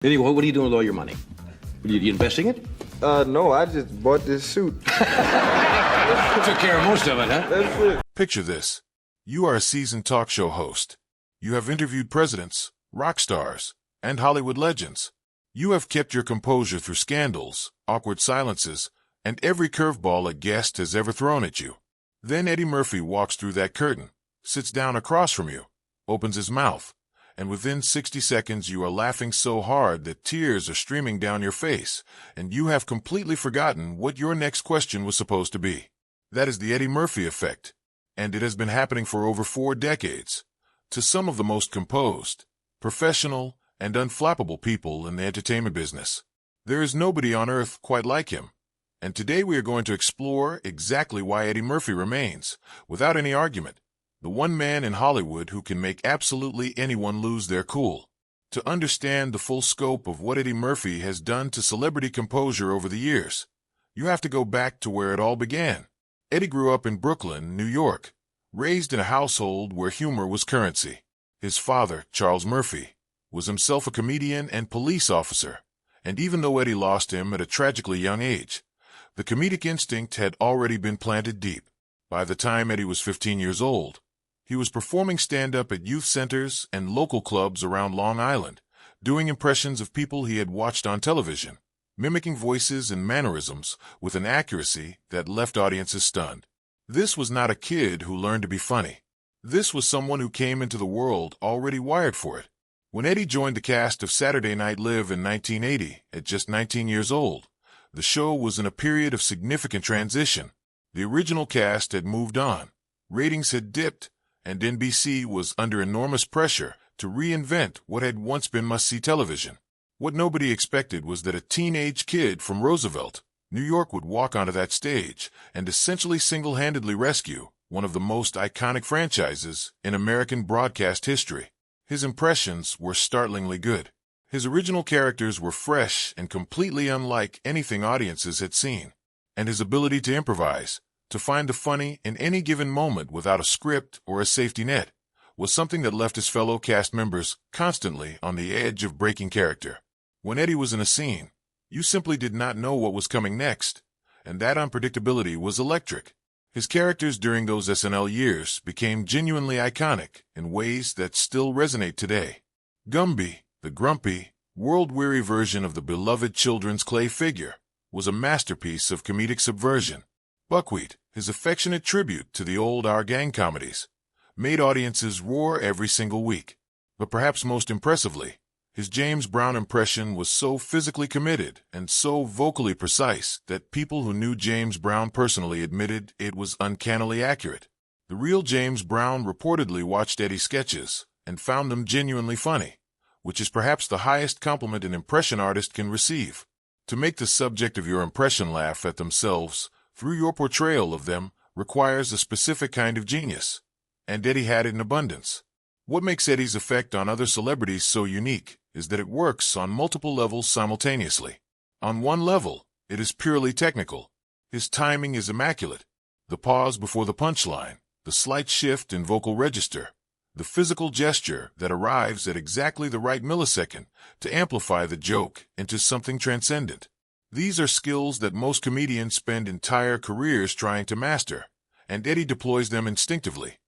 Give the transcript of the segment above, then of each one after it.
Anyway, what are you doing with all your money? You investing it? No, I just bought this suit. Took care of most of it, huh? That's it. Picture this. You are a seasoned talk show host. You have interviewed presidents, rock stars, and Hollywood legends. You have kept your composure through scandals, awkward silences, and every curveball a guest has ever thrown at you. Then Eddie Murphy walks through that curtain, sits down across from you, opens his mouth, and within 60 seconds you are laughing so hard that tears are streaming down your face, and you have completely forgotten what your next question was supposed to be. That is the Eddie Murphy effect, and it has been happening for over 4 decades, to some of the most composed, professional, and unflappable people in the entertainment business. There is nobody on earth quite like him, and today we are going to explore exactly why Eddie Murphy remains, without any argument, the one man in Hollywood who can make absolutely anyone lose their cool. To understand the full scope of what Eddie Murphy has done to celebrity composure over the years, you have to go back to where it all began. Eddie grew up in Brooklyn, New York, raised in a household where humor was currency. His father, Charles Murphy, was himself a comedian and police officer, and even though Eddie lost him at a tragically young age, the comedic instinct had already been planted deep. By the time Eddie was 15 years old, he was performing stand-up at youth centers and local clubs around Long Island, doing impressions of people he had watched on television, mimicking voices and mannerisms with an accuracy that left audiences stunned. This was not a kid who learned to be funny. This was someone who came into the world already wired for it. When Eddie joined the cast of Saturday Night Live in 1980, at just 19 years old, the show was in a period of significant transition. The original cast had moved on, ratings had dipped, and NBC was under enormous pressure to reinvent what had once been must-see television. What nobody expected was that a teenage kid from Roosevelt, New York, would walk onto that stage and essentially single-handedly rescue one of the most iconic franchises in American broadcast history. His impressions were startlingly good. His original characters were fresh and completely unlike anything audiences had seen, and his ability to improvise, to find the funny in any given moment without a script or a safety net, was something that left his fellow cast members constantly on the edge of breaking character. When Eddie was in a scene, you simply did not know what was coming next, and that unpredictability was electric. His characters during those SNL years became genuinely iconic in ways that still resonate today. Gumby, the grumpy, world-weary version of the beloved children's clay figure, was a masterpiece of comedic subversion. Buckwheat, his affectionate tribute to the old Our Gang comedies, made audiences roar every single week. But perhaps most impressively, his James Brown impression was so physically committed and so vocally precise that people who knew James Brown personally admitted it was uncannily accurate. The real James Brown reportedly watched Eddie's sketches and found them genuinely funny, which is perhaps the highest compliment an impression artist can receive. To make the subject of your impression laugh at themselves through your portrayal of them requires a specific kind of genius, and Eddie had it in abundance. What makes Eddie's effect on other celebrities so unique is that it works on multiple levels simultaneously. On one level, it is purely technical. His timing is immaculate. The pause before the punchline, the slight shift in vocal register, the physical gesture that arrives at exactly the right millisecond to amplify the joke into something transcendent. These are skills that most comedians spend entire careers trying to master, and Eddie deploys them instinctively,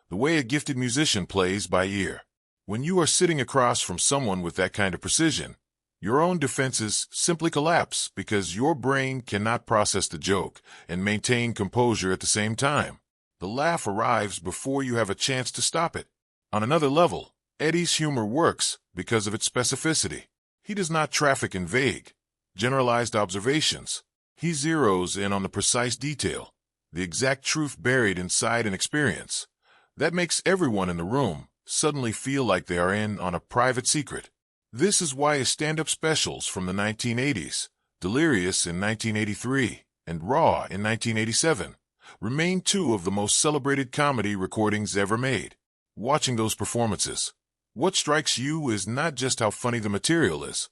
the way a gifted musician plays by ear. When you are sitting across from someone with that kind of precision, your own defenses simply collapse because your brain cannot process the joke and maintain composure at the same time. The laugh arrives before you have a chance to stop it. On another level, Eddie's humor works because of its specificity. He does not traffic in vague, generalized observations. He zeroes in on the precise detail, the exact truth buried inside an experience. That makes everyone in the room suddenly feel like they are in on a private secret. This is why his stand-up specials from the 1980s, Delirious in 1983 and Raw in 1987, remain 2 of the most celebrated comedy recordings ever made. Watching those performances, what strikes you is not just how funny the material is,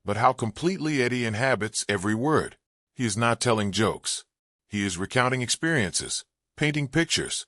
but how completely Eddie inhabits every word. He is not telling jokes. He is recounting experiences, painting pictures,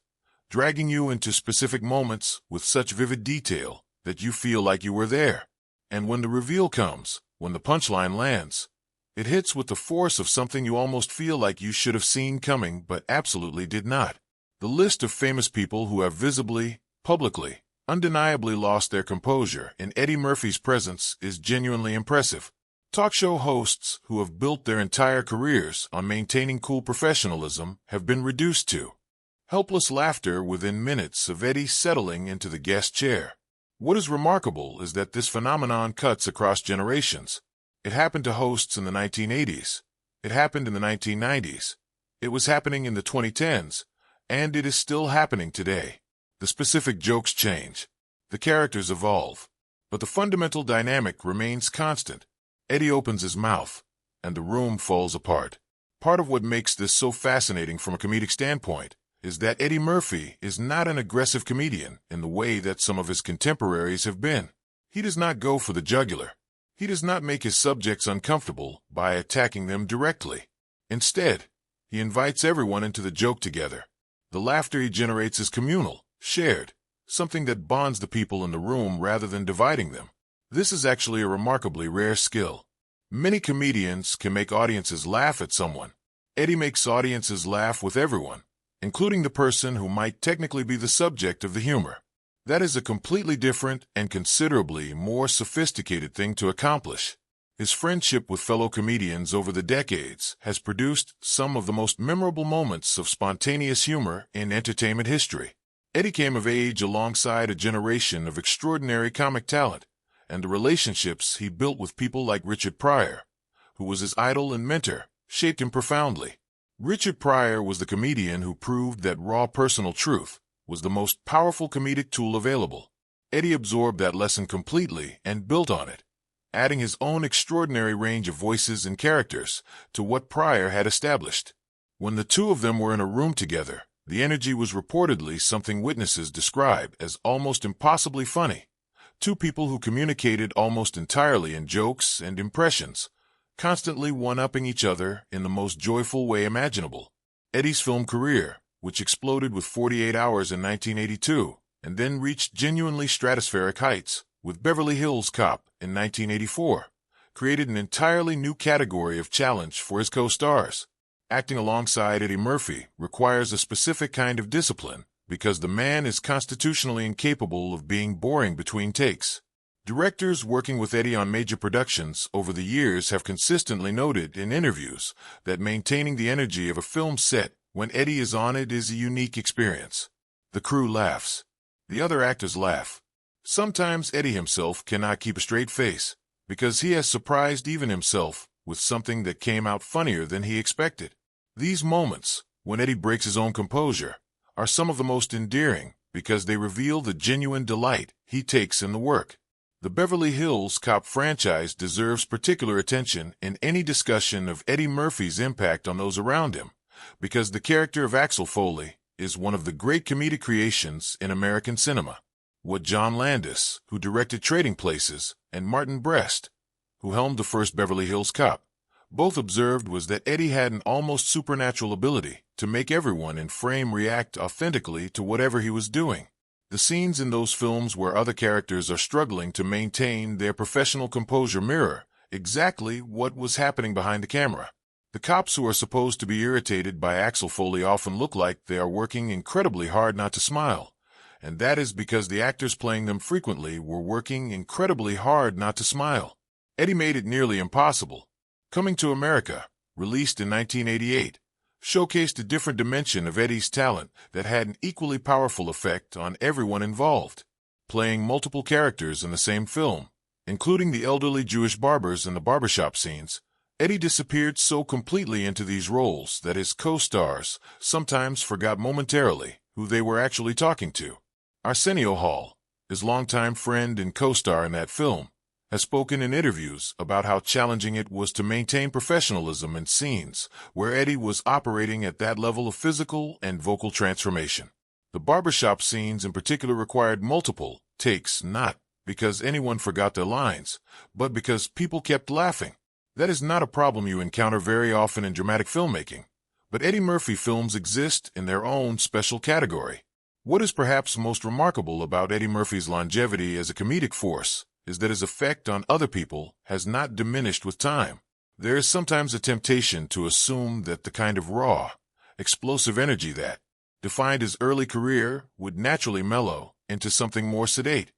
dragging you into specific moments with such vivid detail that you feel like you were there. And when the reveal comes, when the punchline lands, it hits with the force of something you almost feel like you should have seen coming but absolutely did not. The list of famous people who have visibly, publicly, undeniably lost their composure in Eddie Murphy's presence is genuinely impressive. Talk show hosts who have built their entire careers on maintaining cool professionalism have been reduced to helpless laughter within minutes of Eddie settling into the guest chair. What is remarkable is that this phenomenon cuts across generations. It happened to hosts in the 1980s. It happened in the 1990s. It was happening in the 2010s. And it is still happening today. The specific jokes change. The characters evolve. But the fundamental dynamic remains constant. Eddie opens his mouth, and the room falls apart. Part of what makes this so fascinating from a comedic standpoint is that Eddie Murphy is not an aggressive comedian in the way that some of his contemporaries have been. He does not go for the jugular. He does not make his subjects uncomfortable by attacking them directly. Instead, he invites everyone into the joke together. The laughter he generates is communal, shared, something that bonds the people in the room rather than dividing them. This is actually a remarkably rare skill. Many comedians can make audiences laugh at someone. Eddie makes audiences laugh with everyone, including the person who might technically be the subject of the humor. That is a completely different and considerably more sophisticated thing to accomplish. His friendship with fellow comedians over the decades has produced some of the most memorable moments of spontaneous humor in entertainment history. Eddie came of age alongside a generation of extraordinary comic talent, and the relationships he built with people like Richard Pryor, who was his idol and mentor, shaped him profoundly. Richard Pryor was the comedian who proved that raw personal truth was the most powerful comedic tool available. Eddie absorbed that lesson completely and built on it, adding his own extraordinary range of voices and characters to what Pryor had established. When the two of them were in a room together, the energy was reportedly something witnesses describe as almost impossibly funny. Two people who communicated almost entirely in jokes and impressions, constantly one-upping each other in the most joyful way imaginable. Eddie's film career, which exploded with 48 Hours in 1982, and then reached genuinely stratospheric heights with Beverly Hills Cop in 1984, created an entirely new category of challenge for his co-stars. Acting alongside Eddie Murphy requires a specific kind of discipline because the man is constitutionally incapable of being boring between takes. Directors working with Eddie on major productions over the years have consistently noted in interviews that maintaining the energy of a film set when Eddie is on it is a unique experience. The crew laughs. The other actors laugh. Sometimes Eddie himself cannot keep a straight face because he has surprised even himself with something that came out funnier than he expected. These moments, when Eddie breaks his own composure, are some of the most endearing because they reveal the genuine delight he takes in the work. The Beverly Hills Cop franchise deserves particular attention in any discussion of Eddie Murphy's impact on those around him, because the character of Axel Foley is one of the great comedic creations in American cinema. What John Landis, who directed Trading Places, and Martin Brest, who helmed the first Beverly Hills Cop, both observed was that Eddie had an almost supernatural ability to make everyone in frame react authentically to whatever he was doing. The scenes in those films where other characters are struggling to maintain their professional composure mirror exactly what was happening behind the camera. The cops who are supposed to be irritated by Axel Foley often look like they are working incredibly hard not to smile, and that is because the actors playing them frequently were working incredibly hard not to smile. Eddie made it nearly impossible. Coming to America, released in 1988, showcased a different dimension of Eddie's talent that had an equally powerful effect on everyone involved. Playing multiple characters in the same film, including the elderly Jewish barbers in the barbershop scenes, Eddie disappeared so completely into these roles that his co-stars sometimes forgot momentarily who they were actually talking to. Arsenio Hall, his longtime friend and co-star in that film, has spoken in interviews about how challenging it was to maintain professionalism in scenes where Eddie was operating at that level of physical and vocal transformation. The barbershop scenes in particular required multiple takes, not because anyone forgot their lines, but because people kept laughing. That is not a problem you encounter very often in dramatic filmmaking, but Eddie Murphy films exist in their own special category. What is perhaps most remarkable about Eddie Murphy's longevity as a comedic force is that his effect on other people has not diminished with time. There is sometimes a temptation to assume that the kind of raw, explosive energy that defined his early career would naturally mellow into something more sedate.